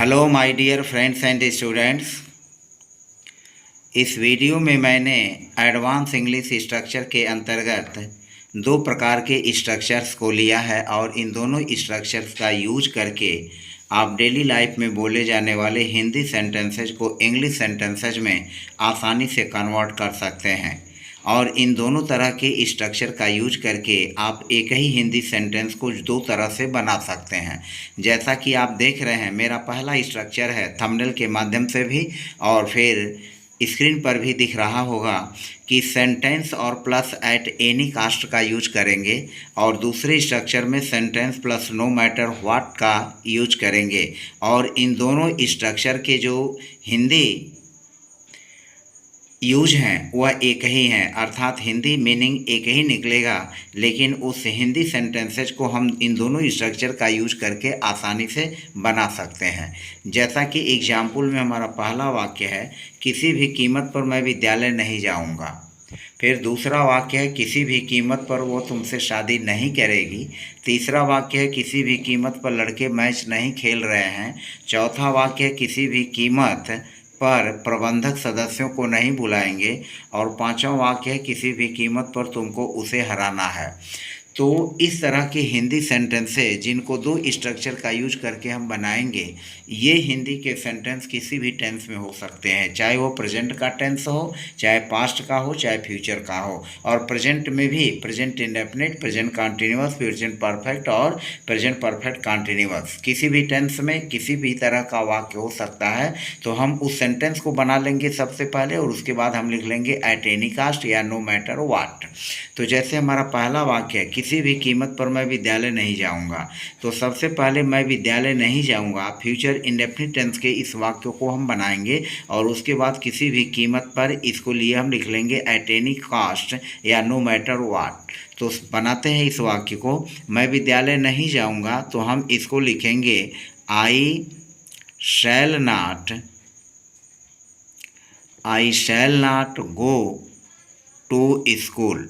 Hello my dear friends and students. इस video में मैंने एडवांस इंग्लिश स्ट्रक्चर के अंतर्गत दो प्रकार के स्ट्रक्चर्स को लिया है और इन दोनों स्ट्रक्चर्स का यूज करके आप डेली लाइफ में बोले जाने वाले हिंदी सेंटेंसेज को इंग्लिश सेंटेंसेज में आसानी से कन्वर्ट कर सकते हैं। और इन दोनों तरह के स्ट्रक्चर का यूज करके आप एक ही हिंदी सेंटेंस को दो तरह से बना सकते हैं। जैसा कि आप देख रहे हैं, मेरा पहला स्ट्रक्चर है, थंबनेल के माध्यम से भी और फिर स्क्रीन पर भी दिख रहा होगा कि सेंटेंस और प्लस एट एनी कास्ट का यूज करेंगे और दूसरे स्ट्रक्चर में sentence plus no matter what का यूज करेंगे। और इन दोनों स्ट्रक्चर के जो हिंदी यूज हैं वह एक ही हैं, अर्थात हिंदी मीनिंग एक ही निकलेगा, लेकिन उस हिंदी सेंटेंसेज को हम इन दोनों स्ट्रक्चर का यूज करके आसानी से बना सकते हैं। जैसा कि एग्जाम्पल में हमारा पहला वाक्य है, किसी भी कीमत पर मैं विद्यालय नहीं जाऊंगा। फिर दूसरा वाक्य है, किसी भी कीमत पर वो तुमसे शादी नहीं करेगी। तीसरा वाक्य है, किसी भी कीमत पर लड़के मैच नहीं खेल रहे हैं। चौथा वाक्य है, किसी भी कीमत पर प्रबंधक सदस्यों को नहीं बुलाएंगे। और पांचवा वाक्य है, किसी भी कीमत पर तुमको उसे हराना है। तो इस तरह के हिंदी सेंटेंसेस जिनको दो स्ट्रक्चर का यूज करके हम बनाएंगे, ये हिंदी के सेंटेंस किसी भी टेंस में हो सकते हैं, चाहे वो प्रेजेंट का टेंस हो, चाहे पास्ट का हो, चाहे फ्यूचर का हो। और प्रेजेंट में भी present indefinite, present continuous, present perfect और प्रेजेंट परफेक्ट कंटिन्यूअस, किसी भी टेंस में किसी भी तरह का वाक्य हो सकता है। तो हम उस सेंटेंस को बना लेंगे सबसे पहले और उसके बाद हम लिख लेंगे एट एनी कास्ट या नो मैटर व्हाट। तो जैसे हमारा पहला वाक्य है, किसी भी कीमत पर मैं विद्यालय नहीं जाऊंगा, तो सबसे पहले मैं विद्यालय नहीं जाऊंगा फ्यूचर इंडेफिनिट टेंस के इस वाक्य को हम बनाएंगे और उसके बाद किसी भी कीमत पर इसको लिए हम लिख लेंगे एट एनी कास्ट या नो मैटर व्हाट। तो बनाते हैं इस वाक्य को, मैं विद्यालय नहीं जाऊंगा, तो हम इसको लिखेंगे I shall not go to school.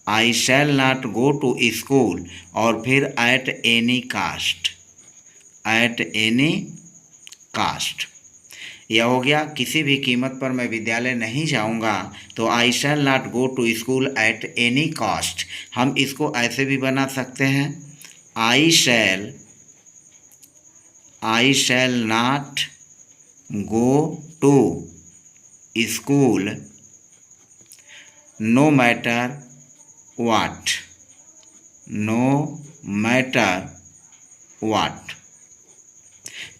I shall not go to school और फिर at any cost, at any cost. यह हो गया, किसी भी कीमत पर मैं विद्यालय नहीं जाऊंगा, तो I shall not go to school at any cost. हम इसको ऐसे भी बना सकते हैं, I shall not go to school no matter what, no matter what.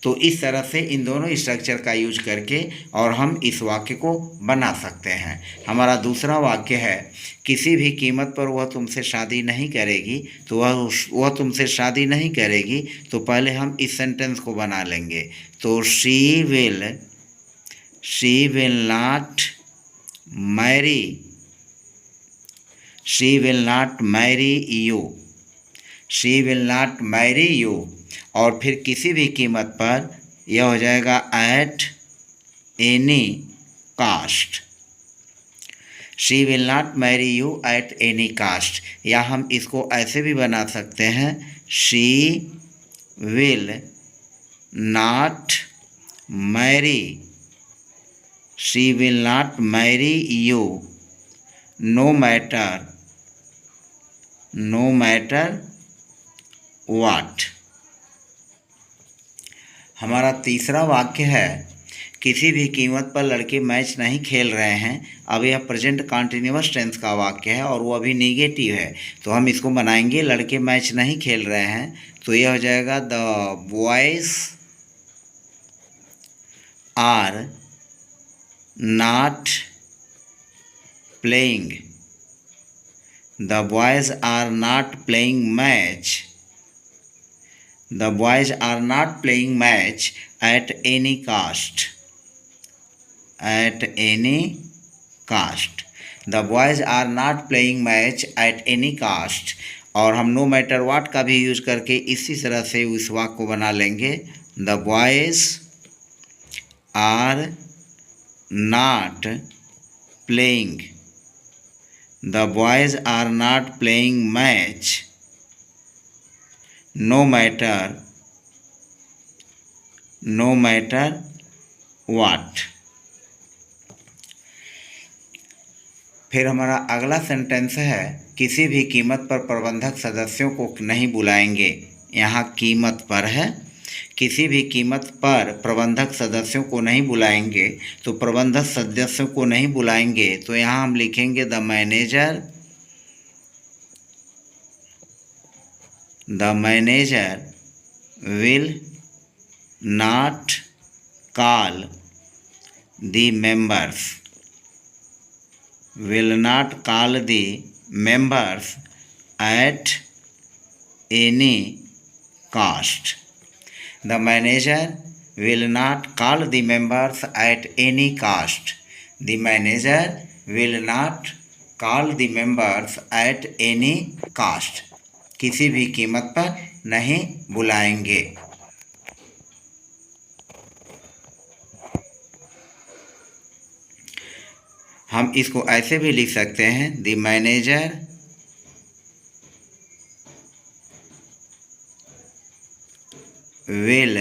तो इस तरह से इन दोनों स्ट्रक्चर का यूज करके और हम इस वाक्य को बना सकते हैं। हमारा दूसरा वाक्य है, किसी भी कीमत पर वह तुमसे शादी नहीं करेगी। तो वह तुमसे शादी नहीं करेगी, तो पहले हम इस सेंटेंस को बना लेंगे। तो she will not marry, she will not marry you, she will not marry you. और फिर किसी भी कीमत पर यह हो जाएगा eight any cast, she will not marry you eight any cast. या हम इसको ऐसे भी बना सकते हैं, she will not marry, she will not marry you know matter what. हमारा तीसरा वाक्य है, किसी भी कीमत पर लड़के मैच नहीं खेल रहे हैं। अब यह प्रेजेंट कंटिन्यूअस टेंस का वाक्य है और वो अभी नेगेटिव है, तो हम इसको बनाएंगे लड़के मैच नहीं खेल रहे हैं। तो यह हो जाएगा the boys are not playing, the boys are not playing match, the boys are not playing match at any cost, at any cost, the boys are not playing match at any cost। और हम no matter what का भी use करके इसी तरह से उस वाक्य को बना लेंगे, the boys are not playing, the boys are not playing match no matter no matter what. फिर हमारा अगला सेंटेंस है किसी भी कीमत पर प्रबंधक सदस्यों को नहीं बुलाएंगे। यहाँ कीमत पर है, किसी भी कीमत पर प्रबंधक सदस्यों को नहीं बुलाएंगे। तो प्रबंधक सदस्यों को नहीं बुलाएंगे तो यहाँ हम लिखेंगे the manager will not call the members, will not call the members at any cost. The manager will not call the members at any cost. The manager will not call the members at any cost. किसी भी कीमत पर नहीं बुलाएंगे। हम इसको ऐसे भी लिख सकते हैं the manager will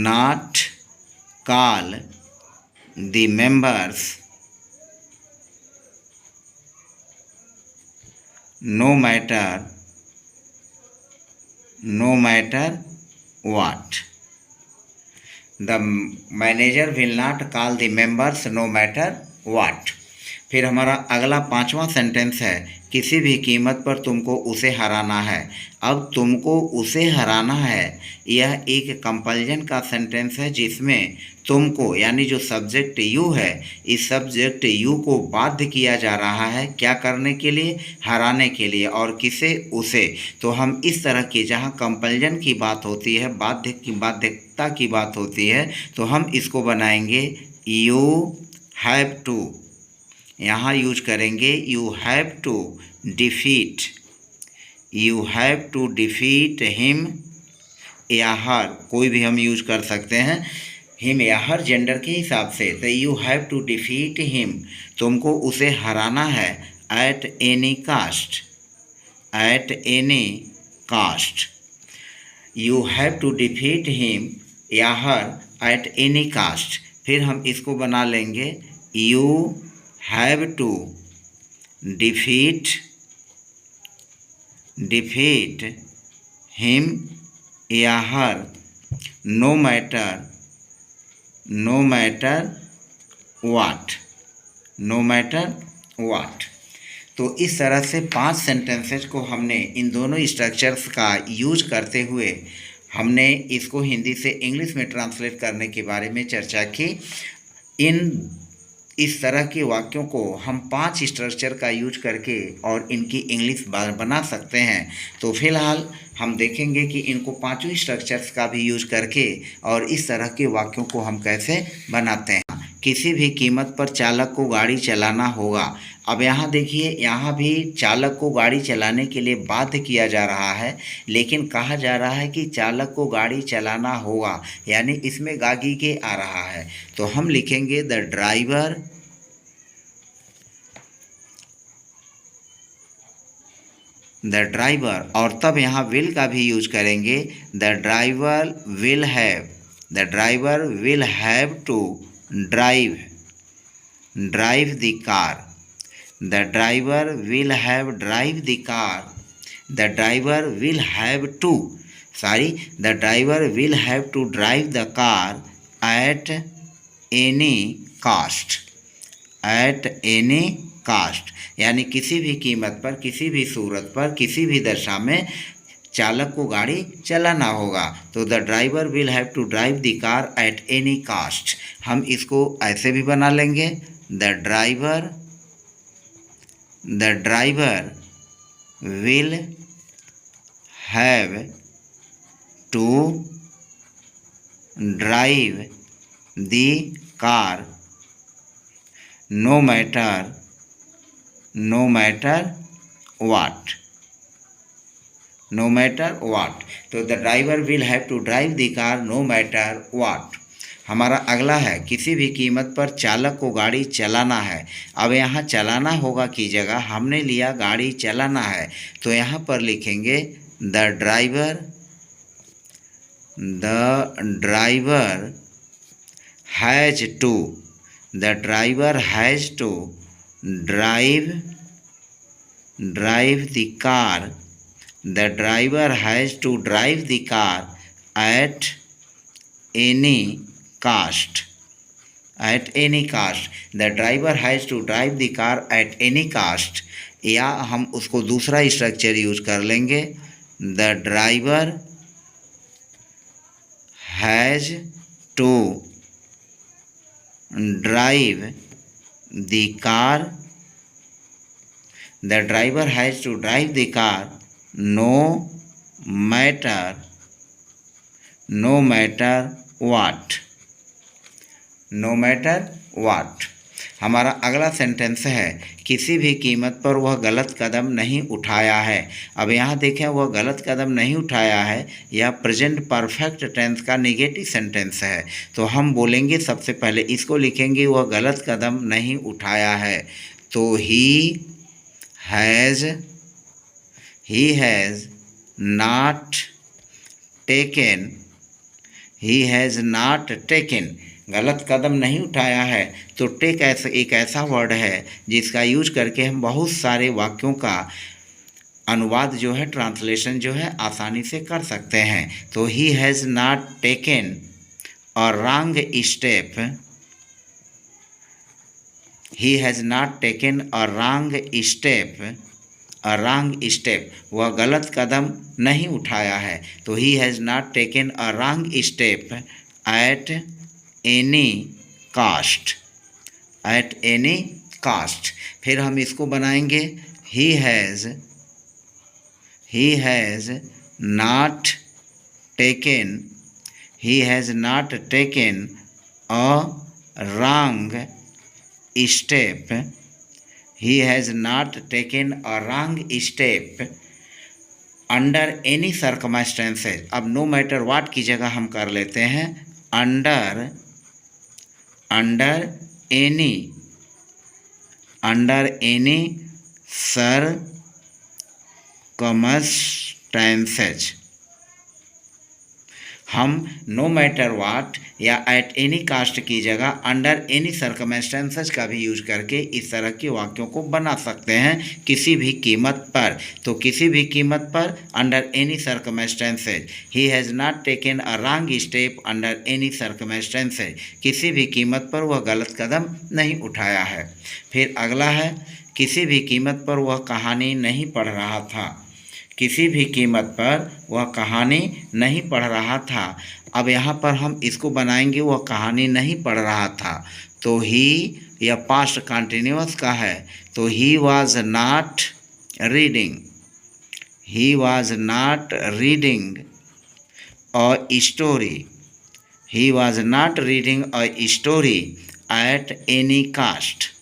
not call the members no matter what. The manager will not call the members no matter what. फिर हमारा अगला 5वां सेंटेंस है किसी भी कीमत पर तुमको उसे हराना है। अब तुमको उसे हराना है, यह एक कंपल्जन का सेंटेंस है जिसमें तुमको यानी जो सब्जेक्ट यू है, इस सब्जेक्ट यू को बाध्य किया जा रहा है क्या करने के लिए, हराने के लिए। और किसे, उसे। तो हम इस तरह की जहाँ कंपल्जन की बात होती है, बाध्यता की बात होती है, तो हम इसको बनाएंगे यू हैव टू। यहाँ यूज करेंगे you have to defeat, you have to defeat him या हर, कोई भी हम यूज कर सकते हैं, हिम या हर जेंडर के हिसाब से। तो you have to defeat him, तुमको उसे हराना है at any cost, at any cost. You have to defeat him या हर एट एनी कास्ट। फिर हम इसको बना लेंगे you have to defeat him या her no matter what, no matter what. तो इस तरह से 5 सेंटेंसेस को हमने इन दोनों स्ट्रक्चर्स का यूज करते हुए हमने इसको हिंदी से इंग्लिश में ट्रांसलेट करने के बारे में चर्चा की। इस तरह के वाक्यों को हम 5 स्ट्रक्चर का यूज करके और इनकी इंग्लिश बना सकते हैं। तो फिलहाल हम देखेंगे कि इनको 5 स्ट्रक्चर्स का भी यूज करके और इस तरह के वाक्यों को हम कैसे बनाते हैं। किसी भी कीमत पर चालक को गाड़ी चलाना होगा। अब यहाँ देखिए, यहाँ भी चालक को गाड़ी चलाने के लिए बाध्य किया जा रहा है, लेकिन कहा जा रहा है कि चालक को गाड़ी चलाना होगा, यानी इसमें गागी के आ रहा है। तो हम लिखेंगे द ड्राइवर, और तब यहाँ विल का भी यूज करेंगे। The driver will have to drive the car. The driver will have drive the car. The driver will have to drive the car at any cost. At any cost, यानी किसी भी कीमत पर, किसी भी सूरत पर, किसी भी दशा में चालक को गाड़ी चलाना होगा। तो the driver will have to drive the car at any cost. हम इसको ऐसे भी बना लेंगे the driver will have to drive the car no matter what. तो the driver will have to drive the car no matter what. हमारा अगला है किसी भी कीमत पर चालक को गाड़ी चलाना है। अब यहाँ चलाना होगा की जगह हमने लिया गाड़ी चलाना है, तो यहाँ पर लिखेंगे the driver the driver has to, the driver has to drive the car, the driver has to drive the car at any cost, at any cost, the driver has to drive the car at any cost, या हम उसको दूसरा structure use कर लेंगे, the driver has to drive the car, the driver has to drive the car no matter what, no matter what. हमारा अगला sentence है किसी भी कीमत पर वह गलत कदम नहीं उठाया है। अब यहाँ देखें वह गलत कदम नहीं उठाया है, यह प्रेजेंट परफेक्ट टेंस का नेगेटिव सेंटेंस है। तो हम बोलेंगे सबसे पहले इसको लिखेंगे वह गलत कदम नहीं उठाया है, तो he has not taken, he has not taken, गलत कदम नहीं उठाया है। तो टेक एक ऐसा वर्ड है जिसका यूज करके हम बहुत सारे वाक्यों का अनुवाद जो है, ट्रांसलेशन जो है आसानी से कर सकते हैं। तो he has not taken a wrong step, he has not taken a wrong step, वह गलत कदम नहीं उठाया है। तो he has not taken a wrong step at any cost, फिर हम इसको बनाएंगे he has not taken a wrong step, he has not taken a wrong step under any circumstances। अब no matter what की जगह हम कर लेते हैं under any circumstances। हम नो मैटर वाट या एट एनी कास्ट की जगह अंडर एनी सर्कमस्टेंसेस का भी यूज करके इस तरह के वाक्यों को बना सकते हैं किसी भी कीमत पर। तो किसी भी कीमत पर under any circumstances, he has not taken a wrong step under any circumstances, किसी भी कीमत पर वह गलत कदम नहीं उठाया है। फिर अगला है किसी भी कीमत पर वह कहानी नहीं पढ़ रहा था, किसी भी कीमत पर वह कहानी नहीं पढ़ रहा था। अब यहाँ पर हम इसको बनाएंगे वह कहानी नहीं पढ़ रहा था, तो ही या पास्ट कंटिन्यूअस का है, तो he was not reading a story, he was not reading a story at any cast,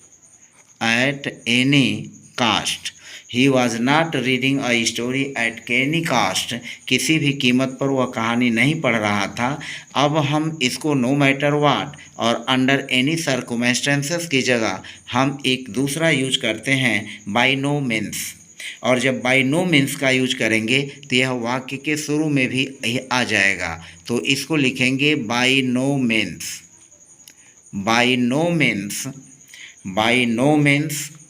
he was not reading a story at any cost, किसी भी कीमत पर वह कहानी नहीं पढ़ रहा था। अब हम इसको नो मैटर वाट और अंडर एनी सर्कमस्टेंसेस की जगह हम एक दूसरा यूज करते हैं बाय नो मीन्स, और जब बाय नो मीन्स का यूज करेंगे तो यह वाक्य के शुरू में भी आ जाएगा। तो इसको लिखेंगे बाय नो मीन्स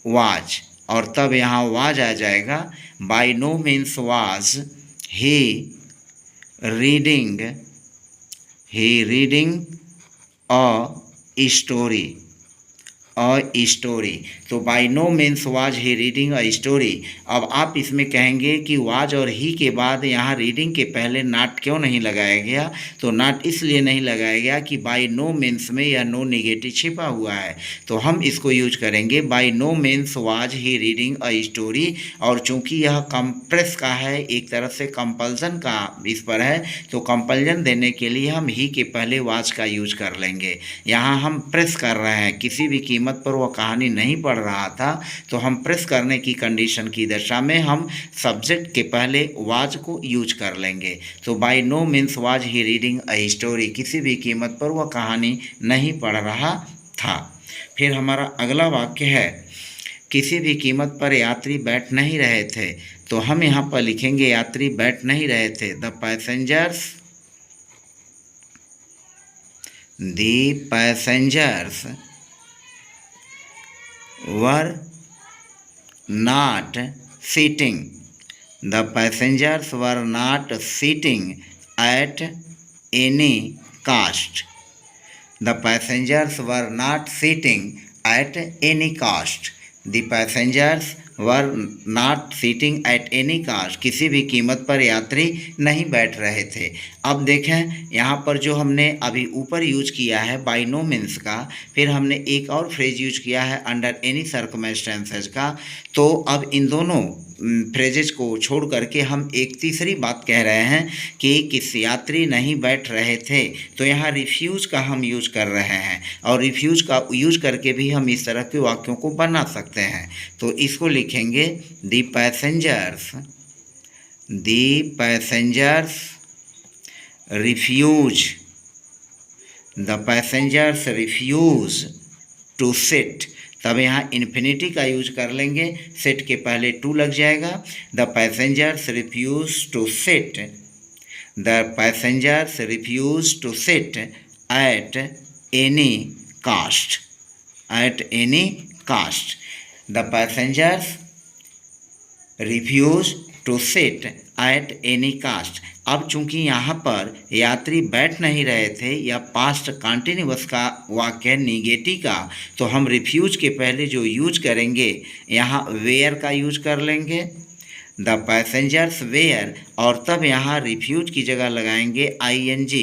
वाज, और तब यहाँ वाज आ जाएगा। By no means was he reading a story, तो by no means was he reading a story. अब आप इसमें कहेंगे कि वाज और ही के बाद यहाँ रीडिंग के पहले नॉट क्यों नहीं लगाया गया? तो नॉट इसलिए नहीं लगाया गया कि बाय नो मीन्स में यह नो नेगेटिव छिपा हुआ है, तो हम इसको यूज करेंगे by no means was he reading a story. और चूंकि यह कंप्रेस का है, एक तरह से कंपल्सन का इस पर है, तो कंपल्सन देने के लिए हम ही के पहले वाज का यूज कर लेंगे। यहाँ हम प्रेस कर रहे हैं, किसी भी कीमत पर वह कहानी नहीं पढ़ रहा था, तो हम प्रेस करने की कंडीशन की दशा में हम सब्जेक्ट के पहले वाज को यूज कर लेंगे। तो by no means was he reading a story, किसी भी कीमत पर वह कहानी नहीं पढ़ रहा था। फिर हमारा अगला वाक्य है किसी भी कीमत पर यात्री बैठ नहीं रहे थे, तो हम यहाँ पर लिखेंगे यात्री बैठ नहीं रहे थे। The passengers The passengers were not sitting. The passengers were not sitting at any cost. The passengers were not sitting at any cost. The passengers were not sitting at any cost, किसी भी कीमत पर यात्री नहीं बैठ रहे थे। अब देखें यहाँ पर जो हमने अभी ऊपर यूज किया है बाय नो मीन्स का, फिर हमने एक और फ्रेज यूज किया है अंडर एनी सर्कमस्टेंसेस का। तो अब इन दोनों फ्रेजेस को छोड़ करके हम एक तीसरी बात कह रहे हैं कि किस यात्री नहीं बैठ रहे थे, तो यहाँ रिफ्यूज का हम यूज कर रहे हैं और रिफ्यूज का यूज करके भी हम इस तरह के वाक्यों को बना सकते हैं। तो इसको लिखेंगे the passengers refuse, the passengers refuse to sit. तब यहाँ इन्फिनिटी का यूज कर लेंगे, सिट के पहले टू लग जाएगा। The passengers refuse to sit, the passengers refuse to sit at any cost, at any cost. The passengers refuse to sit at any cost. अब चूंकि यहाँ पर यात्री बैठ नहीं रहे थे, या पास्ट कॉन्टिन्यूअस का वाक्य निगेटिव का, तो हम रिफ्यूज के पहले जो यूज करेंगे यहाँ वेयर का यूज कर लेंगे, द पैसेंजर्स वेयर, और तब यहाँ रिफ्यूज की जगह लगाएंगे ING,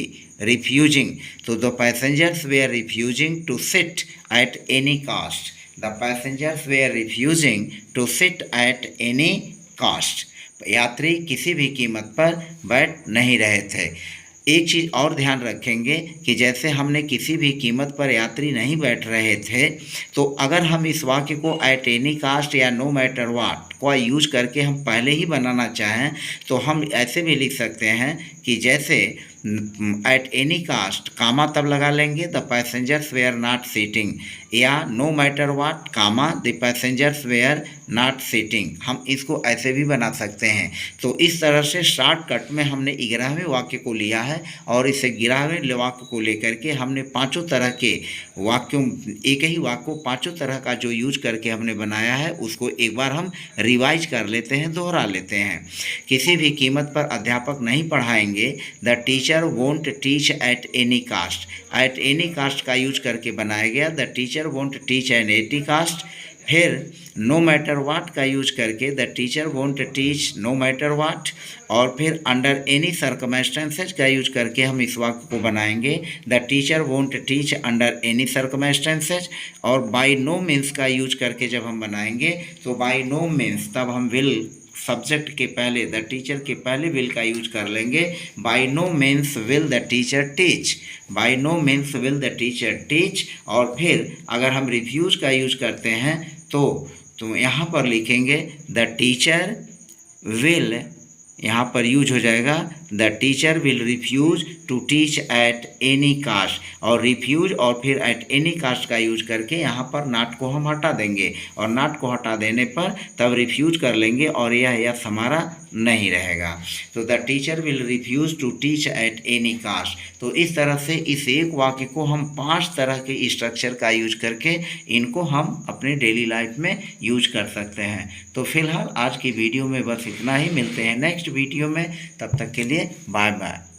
रिफ्यूजिंग। तो the passengers were refusing to sit at any cost, the passengers were refusing to sit at any cost. यात्री किसी भी कीमत पर बैठ नहीं रहे थे। एक चीज़ और ध्यान रखेंगे कि जैसे हमने किसी भी कीमत पर यात्री नहीं बैठ रहे थे, तो अगर हम इस वाक्य को एट एनी कास्ट या नो मैटर व्हाट को यूज करके हम पहले ही बनाना चाहें, तो हम ऐसे भी लिख सकते हैं कि जैसे एट एनी कास्ट कामा तब लगा लेंगे the passengers were not sitting, या no matter what comma the passengers were not sitting. हम इसको ऐसे भी बना सकते हैं। तो इस तरह से शॉर्टकट में हमने 11वें वाक्य को लिया है और इस 11वें वाक्य को लेकर के हमने पांचों तरह के वाक्यों, एक ही वाक्य को पांचों तरह का जो यूज करके हमने बनाया है उसको एक बार हम रिवाइज कर लेते हैं, दोहरा लेते हैं। किसी भी कीमत पर अध्यापक नहीं पढ़ाएंगे, the teacher won't teach at any cost, at any cost का यूज करके बनाया गया, the teacher won't teach at any cost. फिर नो मैटर व्हाट का यूज करके the teacher won't teach no matter what, और फिर अंडर एनी सर्कमस्टेंसेज का यूज करके हम इस वाक्य को बनाएंगे, the teacher won't teach under any circumstances. और बाय नो मीन्स का यूज करके जब हम बनाएंगे तो बाय नो मीन्स तब हम विल सब्जेक्ट के पहले, द टीचर के पहले विल का यूज कर लेंगे, by no means will the teacher teach, by no means will the teacher teach. और फिर अगर हम रिफ्यूज का यूज करते हैं तो यहाँ पर लिखेंगे द टीचर विल, यहाँ पर यूज हो जाएगा the teacher will refuse to teach at any cost, और रिफ्यूज और फिर एट एनी कास्ट का यूज करके यहाँ पर नॉट को हम हटा देंगे, और नॉट को हटा देने पर तब रिफ्यूज कर लेंगे और यह हमारा नहीं रहेगा। तो the teacher will refuse to teach at any cost. तो इस तरह से इस एक वाक्य को हम 5 तरह के स्ट्रक्चर का यूज करके इनको हम अपने डेली लाइफ में यूज कर सकते हैं। तो फिलहाल आज की वीडियो में बस इतना ही, मिलते हैं नेक्स्ट वीडियो में, तब तक के लिए बाय बाय।